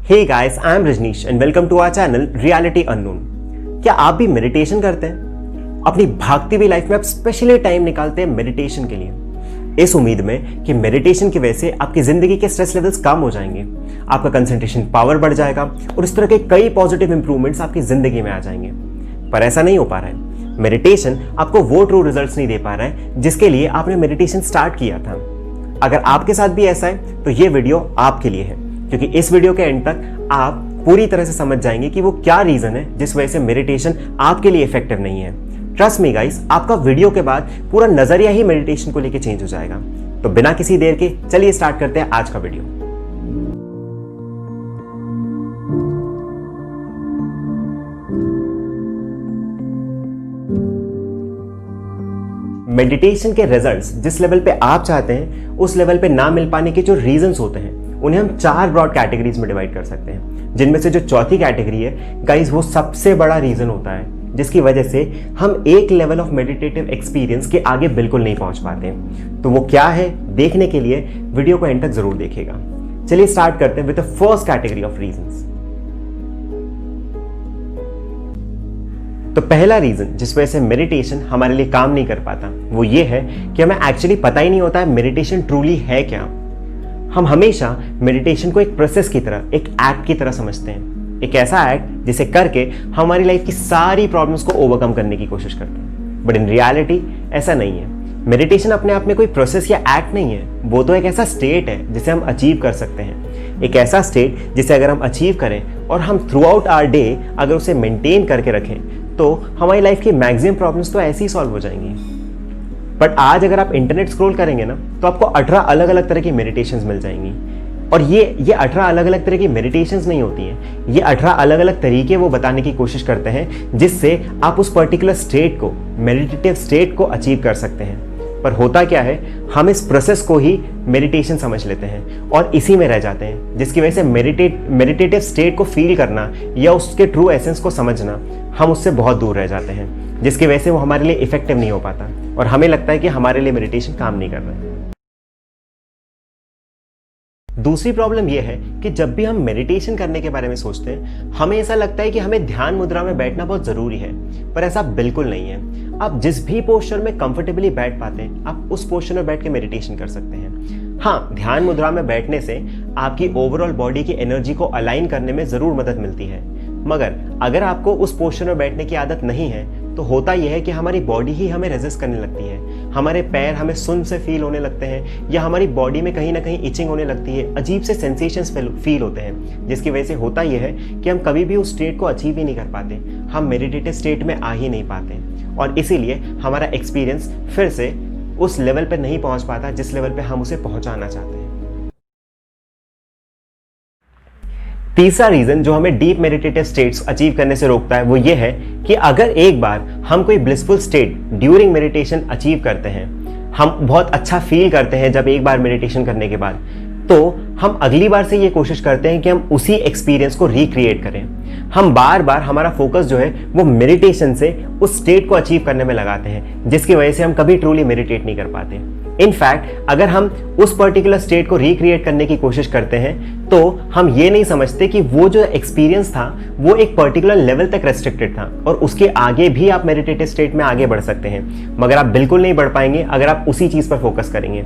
Hey guys, I am Rajneesh and welcome to our channel Reality Unknown. क्या आप भी meditation करते हैं? अपनी भागती हुई लाइफ में आप स्पेशली टाइम निकालते हैं मेडिटेशन के लिए, इस उम्मीद में कि मेडिटेशन की वजह से आपकी जिंदगी के स्ट्रेस लेवल्स कम हो जाएंगे, आपका कंसंट्रेशन पावर बढ़ जाएगा और इस तरह के कई पॉजिटिव इंप्रूवमेंट्स आपकी जिंदगी में आ जाएंगे। पर ऐसा नहीं हो पा रहा है। मेडिटेशन आपको वो ट्रू रिजल्ट्स नहीं दे पा रहा है जिसके लिए आपने मेडिटेशन स्टार्ट किया था। अगर आपके साथ भी ऐसा है तो ये वीडियो आपके लिए है, क्योंकि इस वीडियो के एंड तक आप पूरी तरह से समझ जाएंगे कि वो क्या रीजन है जिस वजह से मेडिटेशन आपके लिए इफेक्टिव नहीं है। ट्रस्ट मी गाइस, आपका वीडियो के बाद पूरा नजरिया ही मेडिटेशन को लेकर चेंज हो जाएगा। तो बिना किसी देर के चलिए स्टार्ट करते हैं आज का वीडियो। मेडिटेशन के रिजल्ट्स जिस लेवल पे आप चाहते हैं उस लेवल पे ना मिल पाने के जो रीजंस होते हैं उन्हें हम 4 ब्रॉड कैटेगरीज में डिवाइड कर सकते हैं, जिनमें से जो चौथी कैटेगरी है गाइस वो सबसे बड़ा रीजन होता है जिसकी वजह से हम एक लेवल ऑफ मेडिटेटिव एक्सपीरियंस के आगे बिल्कुल नहीं पहुंच पाते। तो वो क्या है देखने के लिए वीडियो को एंड तक जरूर देखिएगा। चलिए स्टार्ट करते हैं with the first category of reasons. तो पहला रीजन जिस वजह से मेडिटेशन हमारे लिए काम नहीं कर पाता वो ये है कि हमें एक्चुअली पता ही नहीं होता है मेडिटेशन ट्रूली है क्या। हम हमेशा मेडिटेशन को एक प्रोसेस की तरह, एक एक्ट की तरह समझते हैं, एक ऐसा एक्ट जिसे करके हमारी लाइफ की सारी प्रॉब्लम्स को ओवरकम करने की कोशिश करते हैं। बट इन रियलिटी ऐसा नहीं है। मेडिटेशन अपने आप में कोई प्रोसेस या एक्ट नहीं है, वो तो एक ऐसा स्टेट है जिसे हम अचीव कर सकते हैं। एक ऐसा स्टेट जिसे अगर हम अचीव करें और हम थ्रू आउट आवर डे अगर उसे मेंटेन करके रखें तो हमारी लाइफ की मैक्सिमम प्रॉब्लम्स तो ऐसे ही सॉल्व हो जाएंगी। बट आज अगर आप इंटरनेट स्क्रॉल करेंगे ना तो आपको 18 अलग अलग तरह की मेडिटेशंस मिल जाएंगी। और ये 18 अलग अलग तरह की मेडिटेशंस नहीं होती हैं, ये 18 अलग अलग तरीके वो बताने की कोशिश करते हैं जिससे आप उस पर्टिकुलर स्टेट को, मेडिटेटिव स्टेट को अचीव कर सकते हैं। पर होता क्या है, हम इस प्रोसेस को ही मेडिटेशन समझ लेते हैं और इसी में रह जाते हैं, जिसकी वजह से मेडिटेटिव स्टेट को फील करना या उसके ट्रू एसेंस को समझना हम उससे बहुत दूर रह जाते हैं, जिसकी वजह से वो हमारे लिए इफेक्टिव नहीं हो पाता और हमें लगता है कि हमारे लिए मेडिटेशन काम नहीं कर रहा है। दूसरी प्रॉब्लम यह है कि जब भी हम मेडिटेशन करने के बारे में सोचते हैं हमें ऐसा लगता है कि हमें ध्यान मुद्रा में बैठना बहुत जरूरी है, पर ऐसा बिल्कुल नहीं है। आप जिस भी पोस्चर में कंफर्टेबली बैठ पाते हैं आप उस पोस्चर में बैठ के मेडिटेशन कर सकते हैं। हाँ, ध्यान मुद्रा में बैठने से आपकी ओवरऑल बॉडी की एनर्जी को अलाइन करने में जरूर मदद मिलती है, मगर अगर आपको उस पोस्चर में बैठने की आदत नहीं है तो होता यह है कि हमारी बॉडी ही हमें रेजिस्ट करने लगती है, हमारे पैर हमें सुन्न से फील होने लगते हैं या हमारी बॉडी में कहीं ना कहीं इचिंग होने लगती है, अजीब से सेंसेशंस फील होते हैं, जिसकी वजह से होता यह है कि हम कभी भी उस स्टेट को अचीव ही नहीं कर पाते, हम मेडिटेटिव स्टेट में आ ही नहीं पाते और इसीलिए हमारा एक्सपीरियंस फिर से उस लेवल पर नहीं पहुंच पाता जिस लेवल पर हम उसे पहुंचाना चाहते हैं। तीसरा रीजन जो हमें डीप मेडिटेटिव स्टेट्स अचीव करने से रोकता है वो ये है कि अगर एक बार हम कोई blissful state during meditation achieve करते हैं, हम बहुत अच्छा फील करते हैं जब एक बार मेडिटेशन करने के बाद, तो हम अगली बार से ये कोशिश करते हैं कि हम उसी एक्सपीरियंस को रिक्रिएट करें। हम बार बार हमारा फोकस जो है वो मेडिटेशन से उस स्टेट को अचीव करने में लगाते हैं, जिसकी वजह से हम कभी ट्रूली मेडिटेट नहीं कर पाते। इनफैक्ट अगर हम उस पर्टिकुलर स्टेट को रिक्रिएट करने की कोशिश करते हैं तो हम ये नहीं समझते कि वो जो एक्सपीरियंस था वो एक पर्टिकुलर लेवल तक रेस्ट्रिक्टेड था और उसके आगे भी आप मेडिटेटिव स्टेट में आगे बढ़ सकते हैं, मगर आप बिल्कुल नहीं बढ़ पाएंगे अगर आप उसी चीज पर फोकस करेंगे।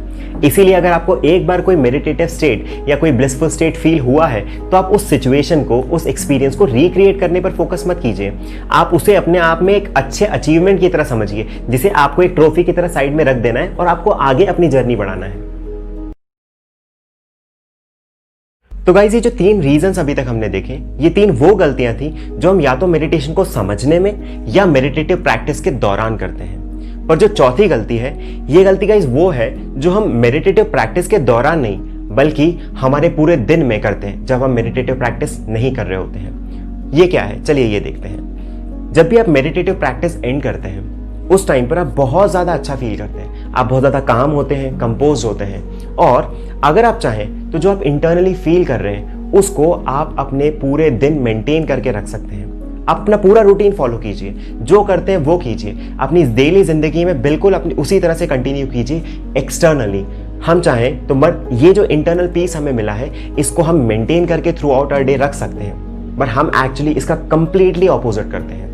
इसीलिए अगर आपको एक बार कोई मेडिटेटिव स्टेट या कोई ब्लिसफुल स्टेट फील हुआ है तो आप उस सिचुएशन को, उस एक्सपीरियंस को रिक्रिएट करने पर फोकस मत कीजिए। आप उसे अपने आप में एक अच्छे अचीवमेंट की तरह समझिए जिसे आपको एक ट्रॉफी की तरह साइड में रख देना है और आपको आगे अपनी जर्नी बढ़ाना है। तो गाइस, ये जो 3 रीजंस अभी तक हमने देखे, ये 3 वो गलतियां थी जो हम या तो मेडिटेशन को समझने में या मेडिटेटिव प्रैक्टिस के दौरान करते हैं। पर जो चौथी गलती है, ये गलती गाइस वो है जो हम मेडिटेटिव प्रैक्टिस के दौरान नहीं बल्कि हमारे पूरे दिन में करते हैं जब हम मेडिटेटिव प्रैक्टिस नहीं कर रहे होते हैं। ये क्या है, चलिए ये देखते हैं। जब भी आप मेडिटेटिव प्रैक्टिस एंड करते हैं उस टाइम पर आप बहुत ज़्यादा अच्छा फील करते हैं, आप बहुत ज़्यादा काम होते हैं, कंपोज होते हैं और अगर आप चाहें तो जो आप इंटरनली फील कर रहे हैं उसको आप अपने पूरे दिन मेंटेन करके रख सकते हैं। आप अपना पूरा रूटीन फॉलो कीजिए, जो करते हैं वो कीजिए, अपनी डेली जिंदगी में बिल्कुल अपनी उसी तरह से कंटिन्यू कीजिए एक्सटर्नली, हम चाहें तो बट ये जो इंटरनल पीस हमें मिला है इसको हम मेंटेन करके थ्रू आउट आवर डे रख सकते हैं, बट हम एक्चुअली इसका कंप्लीटली ऑपोजिट करते हैं।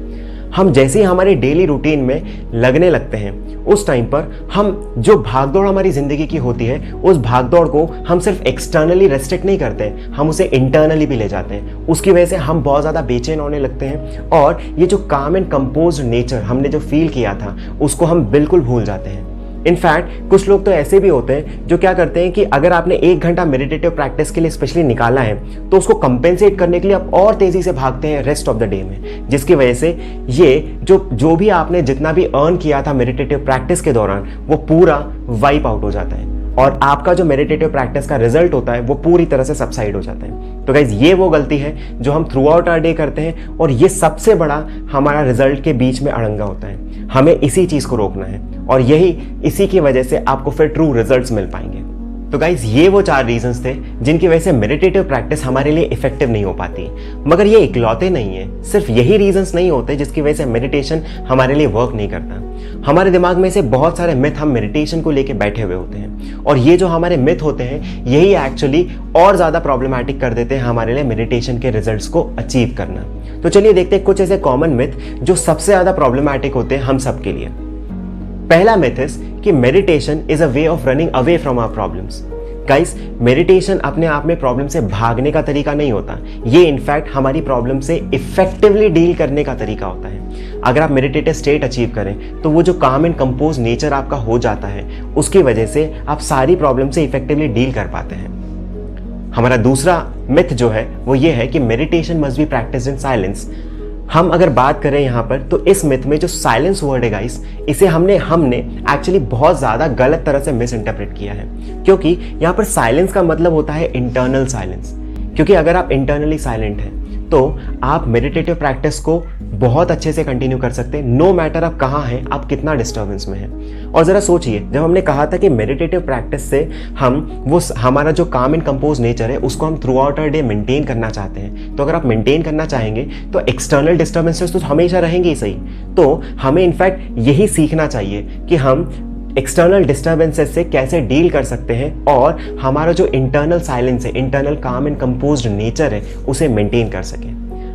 हम जैसे ही हमारे डेली रूटीन में लगने लगते हैं उस टाइम पर हम जो भागदौड़ हमारी ज़िंदगी की होती है उस भागदौड़ को हम सिर्फ एक्सटर्नली रेस्ट्रिक्ट नहीं करते, हम उसे इंटरनली भी ले जाते हैं। उसकी वजह से हम बहुत ज़्यादा बेचैन होने लगते हैं और ये जो काम एंड कंपोज नेचर हमने जो फील किया था उसको हम बिल्कुल भूल जाते हैं। इनफैक्ट कुछ लोग तो ऐसे भी होते हैं जो क्या करते हैं कि अगर आपने 1 घंटा मेडिटेटिव प्रैक्टिस के लिए स्पेशली निकाला है तो उसको कंपेंसेट करने के लिए आप और तेजी से भागते हैं रेस्ट ऑफ द डे में, जिसकी वजह से ये जो भी आपने जितना भी अर्न किया था मेडिटेटिव प्रैक्टिस के दौरान वो पूरा वाइप आउट हो जाता है और आपका जो मेडिटेटिव प्रैक्टिस का रिजल्ट होता है वो पूरी तरह से सबसाइड हो जाता है। तो गाइज ये वो गलती है जो हम थ्रू आउट आवर डे करते हैं और ये सबसे बड़ा हमारा रिजल्ट के बीच में अड़ंगा होता है। हमें इसी चीज को रोकना है और इसी की वजह से आपको फिर ट्रू रिजल्ट्स मिल पाएंगे। तो गाइज ये वो 4 रीजंस थे जिनकी वजह से मेडिटेटिव प्रैक्टिस हमारे लिए इफेक्टिव नहीं हो पाती। मगर ये इकलौते नहीं है, सिर्फ यही रीजंस नहीं होते जिसकी वजह से मेडिटेशन हमारे लिए वर्क नहीं करता। हमारे दिमाग में से बहुत सारे मिथ हम मेडिटेशन को लेके बैठे हुए होते हैं और ये जो हमारे मिथ होते हैं यही एक्चुअली और ज्यादा प्रॉब्लमैटिक कर देते हैं हमारे लिए मेडिटेशन के रिजल्ट्स को अचीव करना। तो चलिए देखते हैं कुछ ऐसे कॉमन मिथ जो सबसे ज्यादा प्रॉब्लमैटिक होते हैं हम सबके लिए। पहला मिथ है कि meditation is a way of running away from our problems. Guys, meditation अपने आप में प्रॉब्लम से भागने का तरीका नहीं होता, ये इनफैक्ट हमारी प्रॉब्लम से इफेक्टिवली डील करने का तरीका होता है। अगर आप मेडिटेटिव स्टेट अचीव करें तो वो जो काम एंड कंपोज नेचर आपका हो जाता है उसकी वजह से आप सारी प्रॉब्लम से इफेक्टिवली डील कर पाते हैं। हमारा दूसरा मिथ जो है वो ये है कि meditation must be practised in silence. हम अगर बात करें यहाँ पर तो इस मिथ में जो साइलेंस वर्ड है गाइस, इसे हमने एक्चुअली बहुत ज़्यादा गलत तरह से मिस इंटरप्रेट किया है, क्योंकि यहाँ पर साइलेंस का मतलब होता है इंटरनल साइलेंस। क्योंकि अगर आप इंटरनली साइलेंट हैं तो आप मेडिटेटिव प्रैक्टिस को बहुत अच्छे से कंटिन्यू कर सकते हैं, नो मैटर आप कहाँ हैं, आप कितना डिस्टर्बेंस में हैं। और ज़रा सोचिए, जब हमने कहा था कि मेडिटेटिव प्रैक्टिस से हमारा जो काम एंड कंपोज नेचर है उसको हम throughout our day maintain करना चाहते हैं, तो अगर आप मेंटेन करना चाहेंगे तो एक्सटर्नल डिस्टर्बेंसेस तो हमेशा रहेंगे ही सही। तो हमें इनफैक्ट यही सीखना चाहिए कि हम एक्सटर्नल डिस्टर्बेंसेस से कैसे डील कर सकते हैं और हमारा जो इंटरनल साइलेंस है, इंटरनल काम एंड कंपोज्ड नेचर है, उसे मेंटेन कर सकें।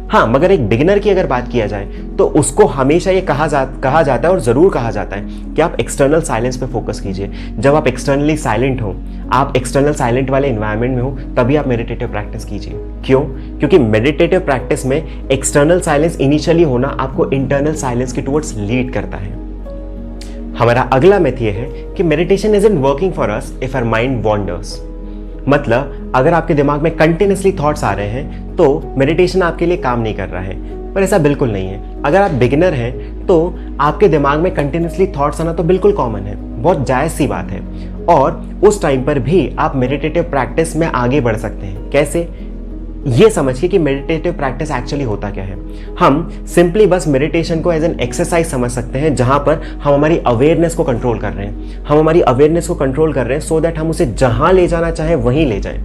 हाँ, मगर एक बिगिनर की अगर बात किया जाए तो उसको हमेशा ये कहा जाता है और ज़रूर कहा जाता है कि आप एक्सटर्नल साइलेंस पे फोकस कीजिए। जब आप एक्सटर्नली साइलेंट हो, आप एक्सटर्नल साइलेंट वाले इन्वायरमेंट में हो, तभी आप मेडिटेटिव प्रैक्टिस कीजिए। क्यों? क्योंकि मेडिटेटिव प्रैक्टिस में एक्सटर्नल साइलेंस इनिशियली होना आपको इंटरनल साइलेंस की टुवर्ड्स लीड करता है। हमारा अगला मिथ ये है कि meditation isn't working for us if our mind wanders. मतलब अगर आपके दिमाग में कंटिन्यूसली थॉट्स आ रहे हैं तो मेडिटेशन आपके लिए काम नहीं कर रहा है, पर ऐसा बिल्कुल नहीं है। अगर आप बिगिनर हैं तो आपके दिमाग में कंटिन्यूसली थॉट्स आना तो बिल्कुल कॉमन है, बहुत जायज़ सी बात है, और उस टाइम पर भी आप मेडिटेटिव प्रैक्टिस में आगे बढ़ सकते हैं। कैसे? ये समझिए कि मेडिटेटिव प्रैक्टिस एक्चुअली होता क्या है। हम सिंपली बस मेडिटेशन को एज एन एक्सरसाइज समझ सकते हैं जहां पर हम हमारी अवेयरनेस को कंट्रोल कर रहे हैं। हम हमारी अवेयरनेस को कंट्रोल कर रहे हैं सो दैट हम उसे जहां ले जाना चाहे वहीं ले जाएं।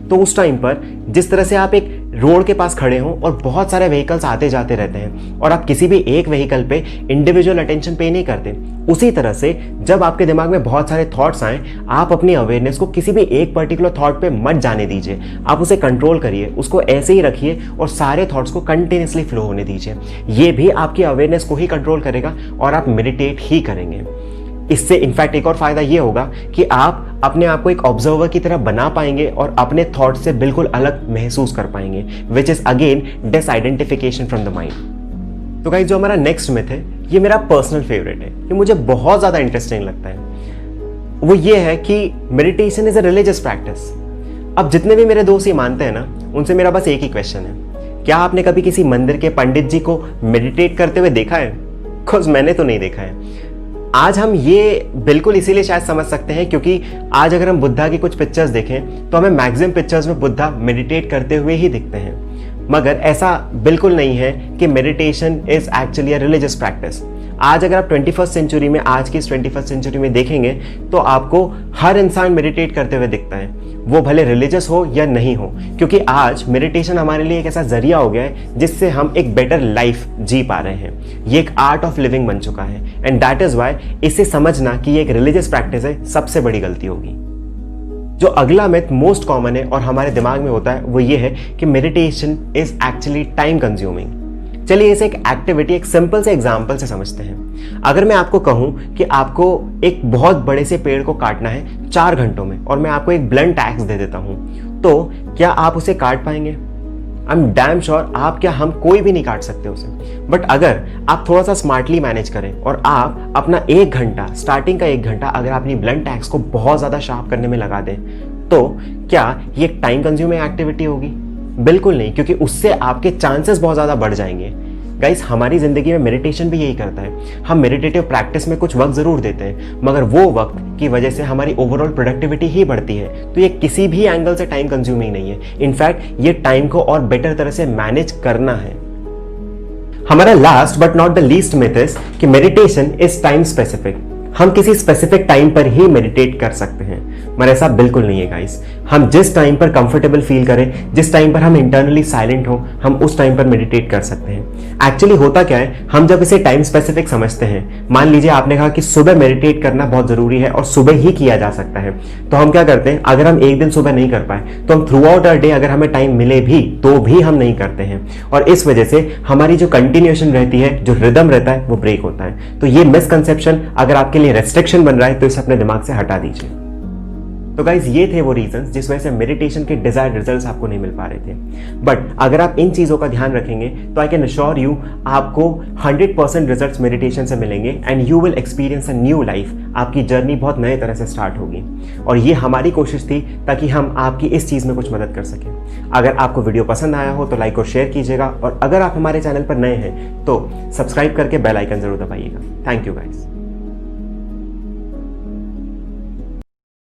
तो उस टाइम पर जिस तरह से आप एक रोड के पास खड़े हों और बहुत सारे व्हीकल्स आते जाते रहते हैं और आप किसी भी एक व्हीकल पे इंडिविजुअल अटेंशन पे नहीं करते, उसी तरह से जब आपके दिमाग में बहुत सारे थॉट्स आए, आप अपनी अवेयरनेस को किसी भी एक पर्टिकुलर थॉट पे मत जाने दीजिए। आप उसे कंट्रोल करिए, उसको ऐसे ही रखिए और सारे थॉट्स को कंटिन्यूसली फ्लो होने दीजिए। ये भी आपकी अवेयरनेस को ही कंट्रोल करेगा और आप मेडिटेट ही करेंगे। इससे इनफैक्ट एक और फायदा ये होगा कि आप अपने आप को एक ऑब्जर्वर की तरह बना पाएंगे और अपने थॉट से बिल्कुल अलग महसूस कर पाएंगे, which is again disidentification from the mind. तो गाइस, जो हमारा नेक्स्ट मिथ है ये मेरा पर्सनल फेवरेट है, ये मुझे बहुत ज्यादा इंटरेस्टिंग लगता है। वो ये है कि meditation is a religious practice. अब जितने भी मेरे दोस्त ये मानते हैं ना, उनसे मेरा बस एक ही क्वेश्चन है, क्या आपने कभी किसी मंदिर के पंडित जी को मेडिटेट करते हुए देखा है? बिकॉज मैंने तो नहीं देखा है। आज हम ये बिल्कुल इसीलिए शायद समझ सकते हैं क्योंकि आज अगर हम बुद्धा की कुछ पिक्चर्स देखें तो हमें मैक्सिमम पिक्चर्स में बुद्धा मेडिटेट करते हुए ही दिखते हैं। मगर ऐसा बिल्कुल नहीं है कि meditation is actually a religious practice. आज अगर आप 21st सेंचुरी में, आज की इस 21st सेंचुरी में देखेंगे तो आपको हर इंसान मेडिटेट करते हुए दिखता है, वो भले रिलीजियस हो या नहीं हो, क्योंकि आज मेडिटेशन हमारे लिए एक ऐसा जरिया हो गया है जिससे हम एक बेटर लाइफ जी पा रहे हैं। ये एक आर्ट ऑफ लिविंग बन चुका है एंड दैट इज वाई इसे समझना कि ये एक रिलीजियस प्रैक्टिस है सबसे बड़ी गलती होगी। जो अगला मिथ मोस्ट कॉमन है और हमारे दिमाग में होता है वो ये है कि meditation is actually time consuming. चलिए इसे एक एक्टिविटी, एक सिंपल से एग्जांपल से समझते हैं। अगर मैं आपको कहूं कि आपको एक बहुत बड़े से पेड़ को काटना है 4 घंटों में और मैं आपको एक ब्लंट एक्स दे देता हूं, तो क्या आप उसे काट पाएंगे? आई एम डैम श्योर आप क्या, हम कोई भी नहीं काट सकते उसे। बट अगर आप थोड़ा सा स्मार्टली मैनेज करें और आप अपना 1 घंटा, स्टार्टिंग का 1 घंटा अगर अपनी ब्लंट एक्स को बहुत ज़्यादा शार्प करने में लगा दें, तो क्या ये एक टाइम कंज्यूमिंग एक्टिविटी होगी? बिल्कुल नहीं, क्योंकि उससे आपके चांसेस बहुत ज़्यादा बढ़ जाएंगे। गाइस, हमारी ज़िंदगी में मेडिटेशन भी यही करता है। हम मेडिटेटिव प्रैक्टिस में कुछ वक्त ज़रूर देते हैं, मगर वो वक्त की वजह से हमारी ओवरऑल प्रोडक्टिविटी ही बढ़ती है। तो ये किसी भी एंगल से टाइम कंज्यूमिंग नहीं है। इनफैक्ट ये टाइम को और बेटर तरह से मैनेज करना है। हमारा last but not the least myth is कि मेडिटेशन इज टाइम स्पेसिफिक। हम किसी स्पेसिफिक टाइम पर ही मेडिटेट कर सकते हैं, मगर ऐसा बिल्कुल नहीं है गाइस। हम जिस टाइम पर कंफर्टेबल फील करें, जिस टाइम पर हम इंटरनली साइलेंट हो, हम उस टाइम पर मेडिटेट कर सकते हैं। एक्चुअली होता क्या है, हम जब इसे टाइम स्पेसिफिक समझते हैं, मान लीजिए आपने कहा कि सुबह मेडिटेट करना बहुत जरूरी है और सुबह ही किया जा सकता है, तो हम क्या करते हैं, अगर हम एक दिन सुबह नहीं कर पाए तो हम थ्रू आउट आवर डे अगर हमें टाइम मिले भी तो भी हम नहीं करते हैं, और इस वजह से हमारी जो कंटिन्यूएशन रहती है, जो रिदम रहता है, वो ब्रेक होता है। तो ये मिसकंसेप्शन अगर आपके लिए रेस्ट्रिक्शन बन रहा है तो इसे अपने दिमाग से हटा दीजिए। तो गाइज, ये थे वो रीजंस जिस वजह से मेडिटेशन के डिजायर्ड रिजल्ट्स आपको नहीं मिल पा रहे थे। बट अगर आप इन चीज़ों का ध्यान रखेंगे तो आई कैन अश्योर यू आपको 100% रिजल्ट्स मेडिटेशन से मिलेंगे and you will experience a new life. आपकी जर्नी बहुत नए तरह से स्टार्ट होगी और ये हमारी कोशिश थी ताकि हम आपकी इस चीज़ में कुछ मदद कर सकें। अगर आपको वीडियो पसंद आया हो तो लाइक और शेयर कीजिएगा, और अगर आप हमारे चैनल पर नए हैं तो सब्सक्राइब करके बेल आइकन जरूर दबाइएगा। Thank you guys.